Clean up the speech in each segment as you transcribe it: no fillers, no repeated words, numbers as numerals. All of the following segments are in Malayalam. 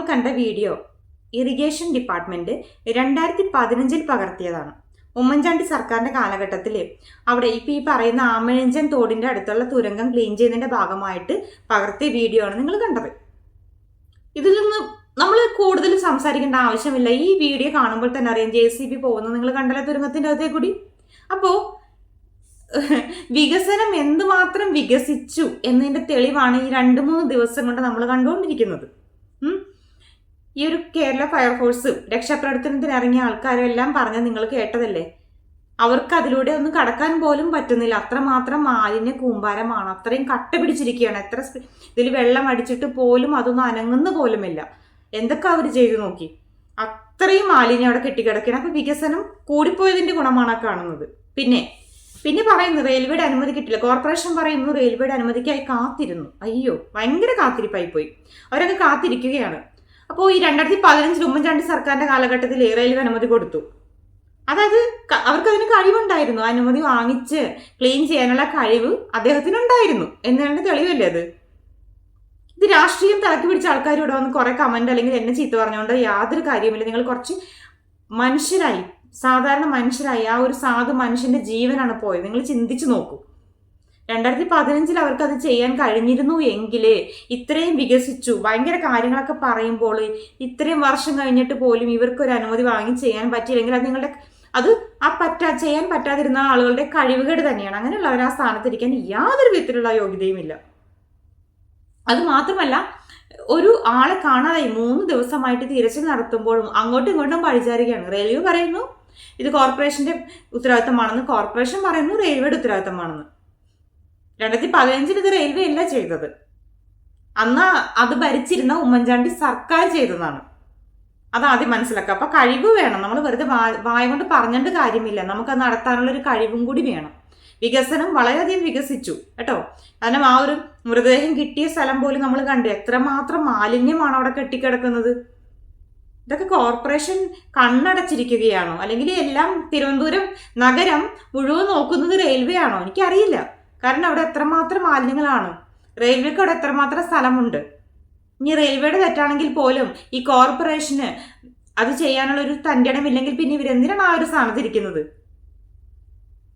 കണ്ട വീഡിയോ ഇറിഗേഷൻ ഡിപ്പാർട്ട്മെന്റ് 2015 പകർത്തിയതാണ്. ഉമ്മൻചാണ്ടി സർക്കാരിന്റെ കാലഘട്ടത്തിൽ അവിടെ ഇപ്പൊ ഈ പറയുന്ന ആമഴഞ്ചൻ തോടിന്റെ അടുത്തുള്ള തുരങ്കം ക്ലീൻ ചെയ്യുന്നതിന്റെ ഭാഗമായിട്ട് പകർത്തിയ വീഡിയോ ആണ് നിങ്ങൾ കണ്ടത്. ഇതിൽ നിന്ന് നമ്മൾ കൂടുതൽ സംസാരിക്കേണ്ട ആവശ്യമില്ല. ഈ വീഡിയോ കാണുമ്പോൾ തന്നെ അറിയാം JCB പോകുന്നത് നിങ്ങൾ കണ്ടല്ലോ തുരങ്കത്തിന്റെ അകത്തേ കൂടി. അപ്പോ വികസനം എന്തുമാത്രം വികസിച്ചു എന്നതിന്റെ തെളിവാണ് ഈ 2-3 ദിവസം കൊണ്ട് നമ്മൾ കണ്ടുകൊണ്ടിരിക്കുന്നത്. ഈ ഒരു കേരള ഫയർഫോഴ്സ് രക്ഷാപ്രവർത്തനത്തിന് ഇറങ്ങിയ ആൾക്കാരും എല്ലാം പറഞ്ഞ് നിങ്ങൾ കേട്ടതല്ലേ. അവർക്ക് അതിലൂടെ ഒന്നും കടക്കാൻ പോലും പറ്റുന്നില്ല. അത്രമാത്രം മാലിന്യ കൂമ്പാരമാണ്. അത്രയും കട്ട പിടിച്ചിരിക്കുകയാണ്. എത്ര ഇതിൽ വെള്ളം അടിച്ചിട്ട് പോലും അതൊന്നും അനങ്ങുന്ന പോലുമില്ല. എന്തൊക്കെ അവർ ചെയ്തു നോക്കി. അത്രയും മാലിന്യം അവിടെ കെട്ടിക്കിടക്കുകയാണ്. അപ്പൊ വികസനം കൂടിപ്പോയതിന്റെ ഗുണമാണ് കാണുന്നത്. പിന്നെ പറയുന്നു റെയിൽവേയുടെ അനുമതി കിട്ടില്ല. കോർപ്പറേഷൻ പറയുന്നു റെയിൽവേയുടെ അനുമതിക്കായി കാത്തിരുന്നു. അയ്യോ, ഭയങ്കര കാത്തിരിപ്പായി പോയി. അവരൊക്കെ കാത്തിരിക്കുകയാണ്. അപ്പോൾ ഈ 2015 ഉമ്മൻചാണ്ടി സർക്കാരിന്റെ കാലഘട്ടത്തിൽ റെയിൽവേ അനുമതി കൊടുത്തു. അതായത് അവർക്കതിന് കഴിവുണ്ടായിരുന്നു. അനുമതി വാങ്ങിച്ച് ക്ലീൻ ചെയ്യാനുള്ള കഴിവ് അദ്ദേഹത്തിനുണ്ടായിരുന്നു എന്നതിന്റെ തെളിവല്ലേ അത്. ഇത് രാഷ്ട്രീയം തലക്ക് പിടിച്ച ആൾക്കാർ ഇവിടെ വന്ന് കുറെ കമന്റ് അല്ലെങ്കിൽ എന്നെ ചീത്ത പറഞ്ഞുകൊണ്ട് യാതൊരു കാര്യമില്ല. നിങ്ങൾ കുറച്ച് മനുഷ്യരായി, സാധാരണ മനുഷ്യരായി, ആ ഒരു സാധു മനുഷ്യന്റെ ജീവനാണ് പോയത്. നിങ്ങൾ ചിന്തിച്ചു നോക്കൂ. 2015 അവർക്ക് അത് ചെയ്യാൻ കഴിഞ്ഞിരുന്നു എങ്കിലേ ഇത്രയും വികസിച്ചു ഭയങ്കര കാര്യങ്ങളൊക്കെ പറയുമ്പോൾ ഇത്രയും വർഷം കഴിഞ്ഞിട്ട് പോലും ഇവർക്കൊരു അനുമതി വാങ്ങി ചെയ്യാൻ പറ്റിയില്ലെങ്കിൽ അത് ചെയ്യാൻ പറ്റാതിരുന്ന ആളുകളുടെ കഴിവുകേട് തന്നെയാണ്. അങ്ങനെയുള്ളവർ ആ സ്ഥാനത്തിരിക്കാൻ യാതൊരു വിധത്തിലുള്ള യോഗ്യതയും ഇല്ല. അത് മാത്രമല്ല, ഒരു ആളെ കാണാതായി 3 ദിവസമായിട്ട് തിരച്ചിൽ നടത്തുമ്പോഴും അങ്ങോട്ടും ഇങ്ങോട്ടും പഴിചാരുകയാണ്. റെയിൽവേ പറയുന്നു ഇത് കോർപ്പറേഷന്റെ ഉത്തരവാദിത്തമാണെന്ന്, കോർപ്പറേഷൻ പറയുന്നു റെയിൽവേയുടെ ഉത്തരവാദിത്തമാണെന്ന്. 2015 ഇത് റെയിൽവേ അല്ല ചെയ്തത്. അന്ന് അത് ഭരിച്ചിരുന്ന ഉമ്മൻചാണ്ടി സർക്കാർ ചെയ്തതാണ്. അത് ആദ്യം മനസ്സിലാക്കുക. അപ്പൊ കഴിവ് വേണം. നമ്മൾ വെറുതെ വായ കൊണ്ട് പറഞ്ഞിട്ട് കാര്യമില്ല. നമുക്കത് നടത്താനുള്ള ഒരു കഴിവും കൂടി വേണം. വികസനം വളരെയധികം വികസിച്ചു കേട്ടോ. കാരണം ആ ഒരു മൃതദേഹം കിട്ടിയ സ്ഥലം പോലും നമ്മൾ കണ്ടു. എത്രമാത്രം മാലിന്യമാണ് അവിടെ കെട്ടിക്കിടക്കുന്നത്. ഇതൊക്കെ കോർപ്പറേഷൻ കണ്ണടച്ചിരിക്കുകയാണോ, അല്ലെങ്കിൽ എല്ലാം തിരുവനന്തപുരം നഗരം മുഴുവൻ നോക്കുന്നത് റെയിൽവേ ആണോ? എനിക്കറിയില്ല. കാരണം അവിടെ എത്രമാത്രം മാലിന്യങ്ങളാണ്. റെയിൽവേക്ക് അവിടെ എത്രമാത്രം സ്ഥലമുണ്ട്. ഇനി റെയിൽവേയുടെ തെറ്റാണെങ്കിൽ പോലും ഈ കോർപ്പറേഷന് അത് ചെയ്യാനുള്ള ഒരു തൻ്റെ ഇടമില്ലെങ്കിൽ പിന്നെ ഇവരെന്തിനാണ് ആ ഒരു സ്ഥാനത്തിരിക്കുന്നത്?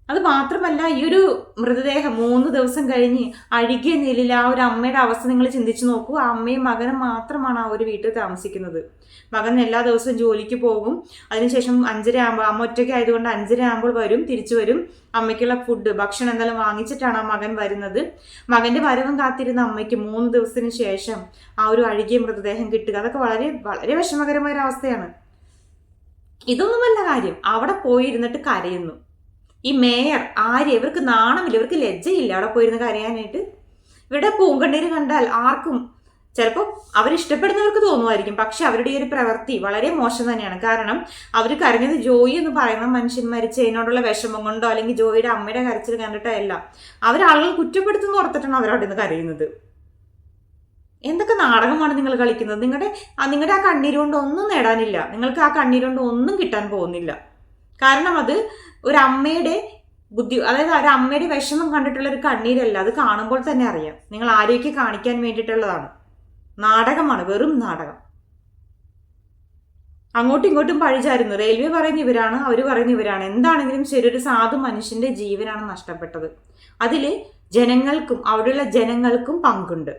അത് മാത്രമല്ല, ഈ ഒരു മൃതദേഹം 3 ദിവസം കഴിഞ്ഞ് അഴുകിയ നിലയിൽ ആ ഒരു അമ്മയുടെ അവസ്ഥ നിങ്ങൾ ചിന്തിച്ചു നോക്കൂ. ആ അമ്മയും മകനും മാത്രമാണ് ആ ഒരു വീട്ടിൽ താമസിക്കുന്നത്. മകൻ എല്ലാ ദിവസവും ജോലിക്ക് പോകും. അതിനുശേഷം 5:30 ആകുമ്പോൾ, അമ്മ ഒറ്റയ്ക്ക് ആയതുകൊണ്ട് 5:30 ആകുമ്പോൾ വരും, തിരിച്ചു വരും. അമ്മയ്ക്കുള്ള ഭക്ഷണം എന്തെങ്കിലും വാങ്ങിച്ചിട്ടാണ് ആ മകൻ വരുന്നത്. മകന്റെ വരവും കാത്തിരുന്ന അമ്മയ്ക്ക് 3 ദിവസത്തിന് ശേഷം ആ ഒരു അഴുകിയ മൃതദേഹം കിട്ടുക, അതൊക്കെ വളരെ വളരെ വിഷമകരമായ ഒരു അവസ്ഥയാണ്. ഇതൊന്നുമല്ല കാര്യം. അവിടെ പോയിരുന്നിട്ട് കരയുന്നു. ഈ മേയർ ആര്യ, ഇവർക്ക് നാണമില്ല, ഇവർക്ക് ലജ്ജയില്ല അവിടെ പോയിരുന്ന് കരയാനായിട്ട്. ഇവരുടെ പൂങ്കണ്ണീര് കണ്ടാൽ ആർക്കും ചിലപ്പോൾ അവരിഷ്ടപ്പെടുന്നവർക്ക് തോന്നുമായിരിക്കും. പക്ഷെ അവരുടെ ഈ ഒരു പ്രവൃത്തി വളരെ മോശം തന്നെയാണ്. കാരണം അവർ കരഞ്ഞത് ജോയി എന്ന് പറയുന്ന മനുഷ്യൻ മരിച്ചതിനോടുള്ള വിഷമം കൊണ്ടോ അല്ലെങ്കിൽ ജോയിയുടെ അമ്മയുടെ കരച്ചിൽ കണ്ടിട്ടോ അല്ല. അവരാളുകൾ കുറ്റപ്പെടുത്തുന്ന ഓർത്തിട്ടാണ് അവരവിടെ നിന്ന് കരയുന്നത്. എന്തൊക്കെ നാടകമാണ് നിങ്ങൾ കളിക്കുന്നത്? നിങ്ങളുടെ ആ കണ്ണീര് കൊണ്ട് ഒന്നും നേടാനില്ല. നിങ്ങൾക്ക് ആ കണ്ണീര് കൊണ്ട് ഒന്നും കിട്ടാൻ പോകുന്നില്ല. കാരണം അത് ഒരു അമ്മയുടെ അതായത് ഒരു അമ്മയുടെ വിഷമം കണ്ടിട്ടുള്ള ഒരു കണ്ണീരല്ല. അത് കാണുമ്പോൾ തന്നെ അറിയാം. നിങ്ങൾ ആരെയൊക്കെ കാണിക്കാൻ വേണ്ടിയിട്ടുള്ളതാണ്. നാടകമാണ്, വെറും നാടകം. അങ്ങോട്ടും ഇങ്ങോട്ടും പഴിചാരുന്നു. റെയിൽവേ പറയുന്ന ഇവരാണ്, അവർ പറയുന്ന ഇവരാണ്. എന്താണെങ്കിലും ശരി, ഒരു സാധു മനുഷ്യന്റെ ജീവനാണ് നഷ്ടപ്പെട്ടത്. അതില് ജനങ്ങൾക്കും അവിടെയുള്ള ജനങ്ങൾക്കും പങ്കുണ്ട്.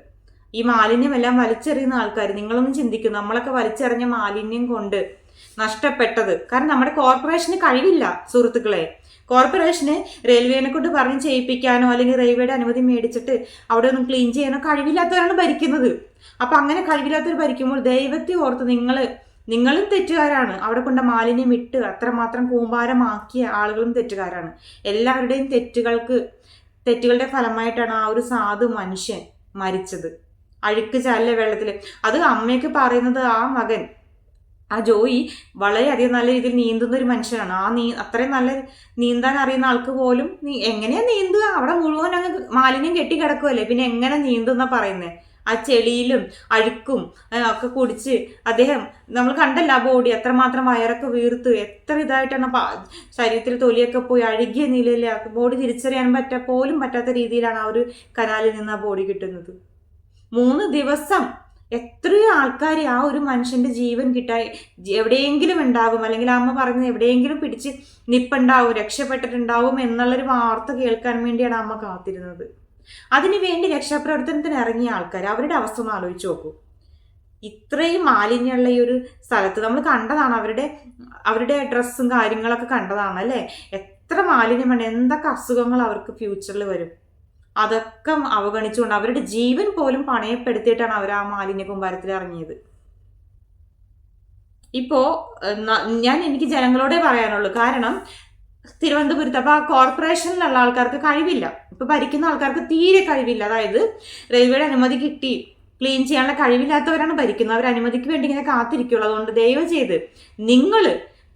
ഈ മാലിന്യമെല്ലാം വലിച്ചെറിയുന്ന ആൾക്കാർ, നിങ്ങളൊന്നും ചിന്തിക്കും, നമ്മളൊക്കെ വലിച്ചെറിഞ്ഞ മാലിന്യം കൊണ്ട് നഷ്ടപ്പെട്ടത്. കാരണം നമ്മുടെ കോർപ്പറേഷന് കഴിവില്ല സുഹൃത്തുക്കളെ. കോർപ്പറേഷന് റെയിൽവേനെ കൊണ്ട് പറഞ്ഞ് ചെയ്യിപ്പിക്കാനോ അല്ലെങ്കിൽ റെയിൽവേയുടെ അനുമതി മേടിച്ചിട്ട് അവിടെ ഒന്നും ക്ലീൻ ചെയ്യാനോ കഴിവില്ലാത്തവരാണ് ഭരിക്കുന്നത്. അപ്പൊ അങ്ങനെ കഴിവില്ലാത്തവർ ഭരിക്കുമ്പോൾ ദൈവത്തെ ഓർത്ത് നിങ്ങളും തെറ്റുകാരാണ്. അവിടെ കൊണ്ട് മാലിന്യം ഇട്ട് അത്രമാത്രം കൂമ്പാരമാക്കിയ ആളുകളും തെറ്റുകാരാണ്. എല്ലാവരുടെയും തെറ്റുകളുടെ ഫലമായിട്ടാണ് ആ ഒരു സാധു മനുഷ്യൻ മരിച്ചത്. അഴുക്ക് ചാലിലെ വെള്ളത്തിൽ. അത് അമ്മയൊക്കെ പറയുന്നത് ആ മകൻ, ആ ജോയി വളരെയധികം നല്ല രീതിയിൽ നീന്തുന്ന ഒരു മനുഷ്യനാണ്. അത്രയും നല്ല നീന്താൻ അറിയുന്ന ആൾക്ക് പോലും എങ്ങനെയാ നീന്തുക? അവിടെ മുഴുവൻ അങ്ങ് മാലിന്യം കെട്ടിക്കിടക്കുമല്ലേ, പിന്നെ എങ്ങനെ നീന്തുന്ന പറയുന്നത്? ആ ചെളിയിലും അഴുക്കും ഒക്കെ കുടിച്ച് അദ്ദേഹം, നമ്മൾ കണ്ടല്ല ആ ബോഡി എത്രമാത്രം വയറൊക്കെ വീർത്ത് എത്ര ഇതായിട്ടാണ് ശരീരത്തിൽ തൊലിയൊക്കെ പോയി അഴുകിയ നിലയിൽ ബോഡി തിരിച്ചറിയാൻ പോലും പറ്റാത്ത രീതിയിലാണ് ആ ഒരു കനാലിൽ നിന്ന് ആ ബോഡി കിട്ടുന്നത്. 3 ദിവസം എത്രയോ ആൾക്കാർ ആ ഒരു മനുഷ്യന്റെ ജീവൻ കിട്ടാൻ എവിടെയെങ്കിലും ഉണ്ടാകും, അല്ലെങ്കിൽ അമ്മ പറയുന്നത് എവിടെയെങ്കിലും പിടിച്ച് നിപ്പുണ്ടാവും, രക്ഷപ്പെട്ടിട്ടുണ്ടാവും എന്നുള്ളൊരു വാർത്ത കേൾക്കാൻ വേണ്ടിയാണ് അമ്മ കാത്തിരുന്നത്. അതിനു വേണ്ടി രക്ഷാപ്രവർത്തനത്തിന് ഇറങ്ങിയ ആൾക്കാർ, അവരുടെ അവസ്ഥ ഒന്ന് ആലോചിച്ച് നോക്കൂ. ഇത്രയും മാലിന്യമുള്ള ഈ ഒരു സ്ഥലത്ത് നമ്മൾ കണ്ടതാണ്, അവരുടെ ഡ്രസ്സും കാര്യങ്ങളൊക്കെ കണ്ടതാണ് അല്ലേ. എത്ര മാലിന്യമാണ്, എന്തൊക്കെ അസുഖങ്ങൾ അവർക്ക് ഫ്യൂച്ചറിൽ വരും. അതൊക്കെ അവഗണിച്ചുകൊണ്ട് അവരുടെ ജീവൻ പോലും പണയപ്പെടുത്തിയിട്ടാണ് അവർ ആ മാലിന്യ കൂമ്പാരത്തിൽ ഇറങ്ങിയത്. ഇപ്പോ എനിക്ക് ജനങ്ങളോടെ പറയാനുള്ളൂ. കാരണം തിരുവനന്തപുരത്ത് അപ്പൊ ആ കോർപ്പറേഷനിലുള്ള ആൾക്കാർക്ക് കഴിവില്ല, ഇപ്പൊ ഭരിക്കുന്ന ആൾക്കാർക്ക് തീരെ കഴിവില്ല. അതായത് റെയിൽവേയുടെ അനുമതി കിട്ടി ക്ലീൻ ചെയ്യാനുള്ള കഴിവില്ലാത്തവരാണ് ഭരിക്കുന്നത്. അവർ അനുമതിക്ക് വേണ്ടി ഇങ്ങനെ കാത്തിരിക്കുള്ളൂ. അതുകൊണ്ട് ദയവ് ചെയ്ത് നിങ്ങൾ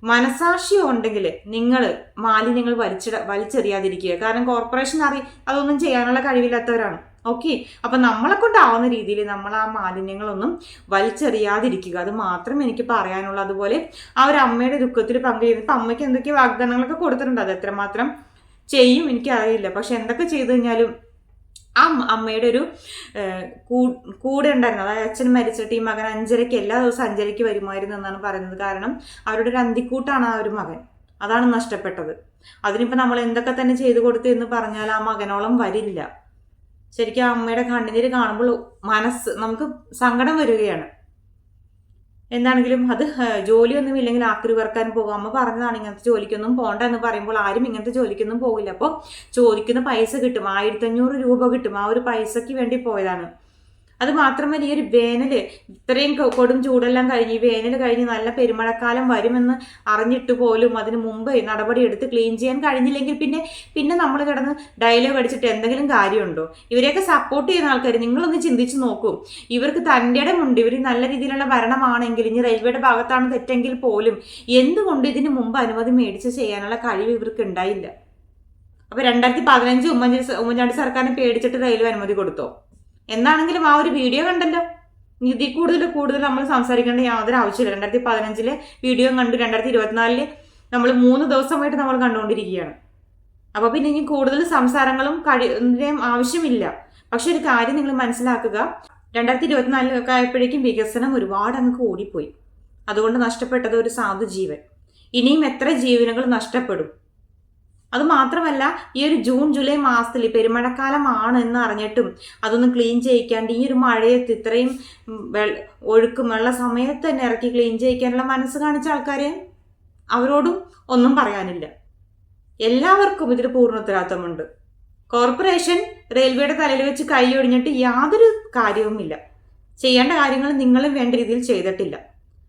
മനസാക്ഷി ഉണ്ടെങ്കിൽ നിങ്ങൾ മാലിന്യങ്ങൾ വലിച്ചെറിയാതിരിക്കുക. കാരണം കോർപ്പറേഷൻ അതൊന്നും ചെയ്യാനുള്ള കഴിവില്ലാത്തവരാണ്. ഓക്കെ, അപ്പൊ നമ്മളെ കൊണ്ടാവുന്ന രീതിയിൽ നമ്മൾ ആ മാലിന്യങ്ങളൊന്നും വലിച്ചെറിയാതിരിക്കുക. അത് മാത്രം എനിക്ക് പറയാനുള്ളൂ. അതുപോലെ ആ ഒരു അമ്മയുടെ ദുഃഖത്തിൽ പങ്കുചെയ്യുന്നത്, ഇപ്പൊ അമ്മയ്ക്ക് എന്തൊക്കെ വാഗ്ദാനങ്ങളൊക്കെ കൊടുത്തിട്ടുണ്ട്, അത് എത്രമാത്രം ചെയ്യും എനിക്കറിയില്ല. പക്ഷെ എന്തൊക്കെ ചെയ്തു കഴിഞ്ഞാലും ആ അമ്മയുടെ ഒരു കൂടെ ഉണ്ടായിരുന്നു. അതായത് അച്ഛൻ മരിച്ചിട്ട് ഈ മകൻ 5:30 എല്ലാ ദിവസവും 5:30 വരുമായിരുന്നു എന്നാണ് പറയുന്നത്. കാരണം അവരുടെ ഒരു അന്തിക്കൂട്ടാണ് ആ ഒരു മകൻ, അതാണ് നഷ്ടപ്പെട്ടത്. അതിനിപ്പോൾ നമ്മൾ എന്തൊക്കെ തന്നെ ചെയ്തു കൊടുത്തു എന്ന് പറഞ്ഞാൽ ആ മകനോളം വരില്ല. ശരിക്കും ആ അമ്മയുടെ കണ്ണുനീര് കാണുമ്പോൾ നമുക്ക് സങ്കടം വരികയാണ്. എന്താണെങ്കിലും അത് ജോലിയൊന്നും ഇല്ലെങ്കിൽ ആക്രി വർക്കാൻ പോകും. അമ്മ പറഞ്ഞതാണ് ഇങ്ങനത്തെ ജോലിക്കൊന്നും പോകണ്ട എന്ന് പറയുമ്പോൾ ആരും ഇങ്ങനത്തെ ജോലിക്കൊന്നും പോകില്ല. അപ്പോൾ ചോദിക്കുന്ന പൈസ കിട്ടും, 1500 രൂപ കിട്ടും. ആ ഒരു പൈസയ്ക്ക് വേണ്ടി പോയതാണ്. അത് മാത്രമല്ല ഈ ഒരു വേനല്, ഇത്രയും കൊടും ചൂടെല്ലാം കഴിഞ്ഞ് ഈ വേനൽ കഴിഞ്ഞ് നല്ല പെരുമഴക്കാലം വരുമെന്ന് അറിഞ്ഞിട്ട് പോലും അതിന് മുമ്പ് നടപടി എടുത്ത് ക്ലീൻ ചെയ്യാൻ കഴിഞ്ഞില്ലെങ്കിൽ പിന്നെ നമ്മൾ കിടന്ന് ഡയലോഗ് അടിച്ചിട്ട് എന്തെങ്കിലും കാര്യമുണ്ടോ? ഇവരെയൊക്കെ സപ്പോർട്ട് ചെയ്യുന്ന ആൾക്കാർ നിങ്ങളൊന്ന് ചിന്തിച്ച് നോക്കൂ. ഇവർക്ക് തൻ്റെ ഇടമുണ്ട്, ഇവർ നല്ല രീതിയിലുള്ള ഭരണമാണെങ്കിൽ, ഇനി റെയിൽവേയുടെ ഭാഗത്താണ് തെറ്റെങ്കിൽ പോലും എന്തുകൊണ്ട് ഇതിന് മുമ്പ് അനുമതി മേടിച്ച് ചെയ്യാനുള്ള കഴിവ് ഇവർക്ക് ഉണ്ടായില്ല? അപ്പൊ 2015 ഉമ്മൻചാണ്ടി സർക്കാരിനെ പേടിച്ചിട്ട് റെയിൽവേ അനുമതി കൊടുത്തോ? എന്നാണെങ്കിലും ആ ഒരു വീഡിയോ കണ്ടല്ലോ. ഇതിൽ കൂടുതൽ നമ്മൾ സംസാരിക്കേണ്ട യാതൊരു ആവശ്യമില്ല. 2015 വീഡിയോ കണ്ടു, 2024 നമ്മൾ 3 ദിവസമായിട്ട് നമ്മൾ കണ്ടുകൊണ്ടിരിക്കുകയാണ്. അപ്പൊ പിന്നെ ഇനി കൂടുതൽ സംസാരങ്ങളും ആവശ്യമില്ല. പക്ഷെ ഒരു കാര്യം നിങ്ങൾ മനസ്സിലാക്കുക, 2024 ആയപ്പോഴേക്കും വികസനം ഒരുപാട് അങ്ങ് കൂടിപ്പോയി. അതുകൊണ്ട് നഷ്ടപ്പെട്ടത് ഒരു സാധു ജീവൻ. ഇനിയും എത്ര ജീവനുകൾ നഷ്ടപ്പെടും? അത് മാത്രമല്ല ഈ ഒരു ജൂൺ ജൂലൈ മാസത്തിൽ പെരുമഴക്കാലമാണ് എന്ന് അറിഞ്ഞിട്ടും അതൊന്നും ക്ലീൻ ചെയ്യിക്കാണ്ട് ഈ ഒരു മഴയത്ത് ഇത്രയും ഒഴുക്കുമുള്ള സമയത്ത് തന്നെ ഇറക്കി ക്ലീൻ ചെയ്യിക്കാനുള്ള മനസ്സ് കാണിച്ച ആൾക്കാരെ അവരോടും ഒന്നും പറയാനില്ല. എല്ലാവർക്കും ഇതിൽ പൂർണ്ണ ഉത്തരവാദിത്തമുണ്ട്. കോർപ്പറേഷൻ റെയിൽവേയുടെ തലയിൽ വെച്ച് കൈ ഒടിഞ്ഞിട്ട് യാതൊരു കാര്യവുമില്ല. ചെയ്യേണ്ട കാര്യങ്ങൾ നിങ്ങളും വേണ്ട രീതിയിൽ ചെയ്തിട്ടില്ല.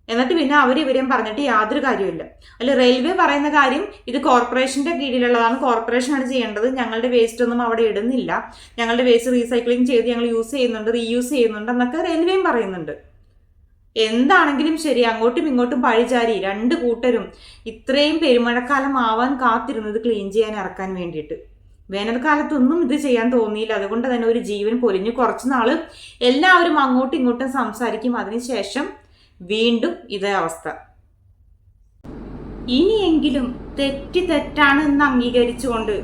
എന്നിട്ട് പിന്നെ ഇവരെയും പറഞ്ഞിട്ട് യാതൊരു കാര്യമില്ല. അല്ല, റെയിൽവേ പറയുന്ന കാര്യം ഇത് കോർപ്പറേഷന്റെ കീഴിലുള്ളതാണ്, കോർപ്പറേഷനാണ് ചെയ്യേണ്ടത്, ഞങ്ങളുടെ വേസ്റ്റ് ഒന്നും അവിടെ ഇടുന്നില്ല, ഞങ്ങളുടെ വേസ്റ്റ് റീസൈക്ലിംഗ് ചെയ്ത് ഞങ്ങൾ യൂസ് ചെയ്യുന്നുണ്ട്, റീയൂസ് ചെയ്യുന്നുണ്ട് എന്നൊക്കെ റെയിൽവേയും പറയുന്നുണ്ട്. എന്താണെങ്കിലും ശരി, അങ്ങോട്ടും ഇങ്ങോട്ടും പഴിചാരി രണ്ട് കൂട്ടരും ഇത്രയും പെരുമഴക്കാലം ആവാൻ കാത്തിരുന്നത് ക്ലീൻ ചെയ്യാൻ ഇറക്കാൻ വേണ്ടിയിട്ട്. വേനൽക്കാലത്തൊന്നും ഇത് ചെയ്യാൻ തോന്നിയില്ല. അതുകൊണ്ട് തന്നെ ഒരു ജീവൻ പൊലിഞ്ഞു. കുറച്ച് നാള് എല്ലാവരും അങ്ങോട്ടും ഇങ്ങോട്ടും സംസാരിക്കും, അതിനുശേഷം വീണ്ടും ഇതേ അവസ്ഥ. ഇനിയെങ്കിലും തെറ്റാണ് എന്ന് അംഗീകരിച്ചുകൊണ്ട്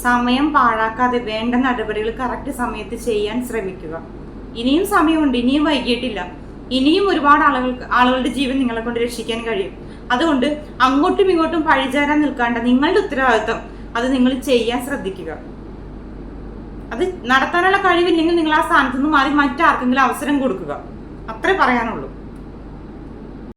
സമയം പാഴാക്കാതെ വേണ്ട നടപടികൾ കറക്റ്റ് സമയത്ത് ചെയ്യാൻ ശ്രമിക്കുക. ഇനിയും സമയമുണ്ട്, ഇനിയും വൈകിട്ടില്ല. ഇനിയും ഒരുപാട് ആളുകളുടെ ജീവൻ നിങ്ങളെ കൊണ്ട് രക്ഷിക്കാൻ കഴിയും. അതുകൊണ്ട് അങ്ങോട്ടും ഇങ്ങോട്ടും പഴിചാരാൻ നിൽക്കാണ്ട, നിങ്ങളുടെ ഉത്തരവാദിത്വം അത് നിങ്ങൾ ചെയ്യാൻ ശ്രദ്ധിക്കുക. അത് നടത്താനുള്ള കഴിവില്ലെങ്കിൽ നിങ്ങൾ ആ സ്ഥാനത്ത് നിന്ന് മാറി മറ്റാർക്കെങ്കിലും അവസരം കൊടുക്കുക. അത്രേ പറയാനുള്ളൂ.